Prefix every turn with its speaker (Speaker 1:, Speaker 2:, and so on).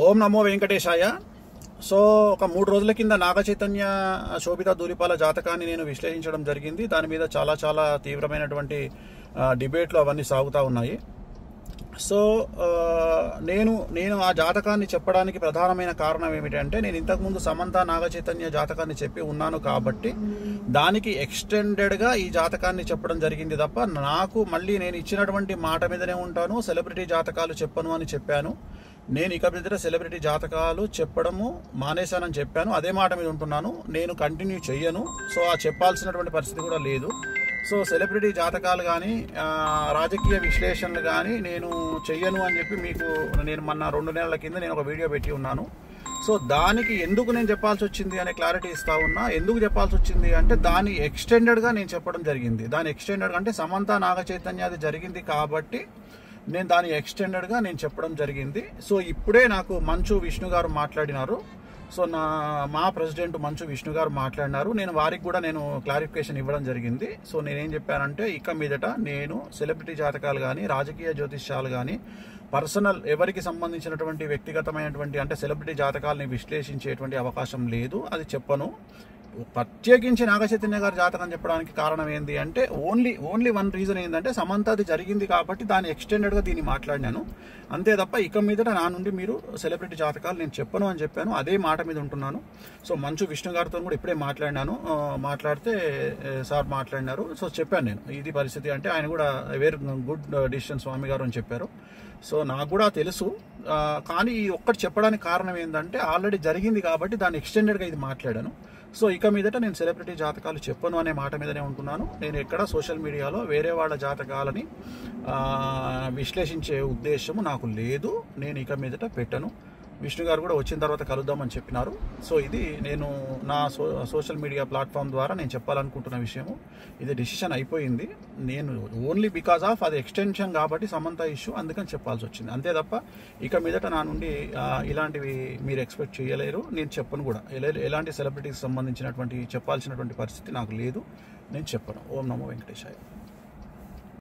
Speaker 1: ఓం నమో వెంకటేశాయ. So ఒక 3 రోజుల కింద నాగచైతన్య శోభిత ధూళిపాల జాతకాన్ని నేను విశ్లేషించడం జరిగింది. దాని మీద చాలా తీవ్రమైనటువంటి డిబేట్లు అవన్నీ సాగుతూ ఉన్నాయి. సో నేను ఆ జాతకాన్ని చెప్పడానికి ప్రధానమైన కారణం ఏమిటంటే, నేను ఇంతకుముందు సమంత నాగచైతన్య జాతకాన్ని చెప్పి ఉన్నాను కాబట్టి దానికి ఎక్స్టెండెడ్గా ఈ జాతకాన్ని చెప్పడం జరిగింది తప్ప, నాకు మళ్ళీ నేను ఇచ్చినటువంటి మాట మీదనే ఉంటాను, సెలబ్రిటీ జాతకాలు చెప్పను అని చెప్పాను. నేను ఇక మీద సెలబ్రిటీ జాతకాలు చెప్పడము మానేశానని చెప్పాను. అదే మాట మీద ఉంటున్నాను, నేను కంటిన్యూ చెయ్యను. సో ఆ చెప్పాల్సినటువంటి పరిస్థితి కూడా లేదు. సో సెలబ్రిటీ జాతకాలు కానీ రాజకీయ విశ్లేషణలు కానీ నేను చెయ్యను అని చెప్పి మీకు నేను మొన్న 2 నెలల కింద నేను ఒక వీడియో పెట్టి ఉన్నాను. సో దానికి ఎందుకు నేను చెప్పాల్సి వచ్చింది అనే క్లారిటీ ఇస్తా ఉన్నా. ఎందుకు చెప్పాల్సి వచ్చింది అంటే, దాని ఎక్స్టెండెడ్గా నేను చెప్పడం జరిగింది. దాని ఎక్స్టెండెడ్గా అంటే సమంత నాగచైతన్య అది జరిగింది కాబట్టి నేను దాని ఎక్స్టెండెడ్గా నేను చెప్పడం జరిగింది. సో ఇప్పుడే నాకు మంచు విష్ణు గారు మాట్లాడినారు. సో మా ప్రెసిడెంట్ మంచు విష్ణు గారు మాట్లాడినారు. నేను వారికి కూడా నేను క్లారిఫికేషన్ ఇవ్వడం జరిగింది. సో నేనేం చెప్పానంటే, ఇక మీదట నేను సెలబ్రిటీ జాతకాలు కానీ రాజకీయ జ్యోతిష్యాలు కానీ పర్సనల్ ఎవరికి సంబంధించినటువంటి వ్యక్తిగతమైనటువంటి అంటే సెలబ్రిటీ జాతకాలని విశ్లేషించేటువంటి అవకాశం లేదు, అది చెప్పను. ప్రత్యేకించి నాగచైతన్య గారి జాతకం చెప్పడానికి కారణం ఏంటి అంటే, ఓన్లీ వన్ రీజన్ ఏంటంటే, సమంత అది జరిగింది కాబట్టి దాన్ని ఎక్స్టెండెడ్గా దీన్ని మాట్లాడినాను అంతే తప్ప, ఇక మీదట నా నుండి మీరు సెలబ్రిటీ జాతకాలు నేను చెప్పను అని చెప్పాను. అదే మాట మీద ఉంటున్నాను. సో మంచు విష్ణు గారితో కూడా ఇప్పుడే మాట్లాడినాను. మాట్లాడితే సార్ మాట్లాడినారు. సో చెప్పాను నేను ఇది పరిస్థితి అంటే, ఆయన కూడా వెరీ గుడ్ డిసిషన్ స్వామి గారు అని చెప్పారు. సో నాకు కూడా తెలుసు, కానీ ఈ ఒక్కటి చెప్పడానికి కారణం ఏంటంటే, ఆల్రెడీ జరిగింది కాబట్టి దాన్ని ఎక్స్టెండెడ్గా ఇది మాట్లాడాను. సో ఇక మీదట నేను సెలబ్రిటీ జాతకాలు చెప్పను అనే మాట మీదనే ఉంటున్నాను. నేను ఎక్కడ సోషల్ మీడియాలో వేరే వాళ్ళ జాతకాలని విశ్లేషించే ఉద్దేశము నాకు లేదు. నేను ఇక మీదట పెట్టను. విష్ణు గారు కూడా వచ్చిన తర్వాత కలుద్దామని చెప్పినారు. సో ఇది నేను నా సోషల్ మీడియా ప్లాట్ఫామ్ ద్వారా నేను చెప్పాలనుకుంటున్న విషయము. ఇది డిసిషన్ అయిపోయింది. నేను ఓన్లీ బికాజ్ ఆఫ్ అది ఎక్స్టెన్షన్ కాబట్టి సమంత ఇష్యూ, అందుకని చెప్పాల్సి వచ్చింది అంతే తప్ప, ఇక మీదట నా నుండి ఇలాంటివి మీరు ఎక్స్పెక్ట్ చేయలేరు. నేను చెప్పను కూడా. ఎలాంటి సెలబ్రిటీకి సంబంధించినటువంటి చెప్పాల్సినటువంటి పరిస్థితి నాకు లేదు, నేను చెప్పను. ఓం నమో వెంకటేశాయ.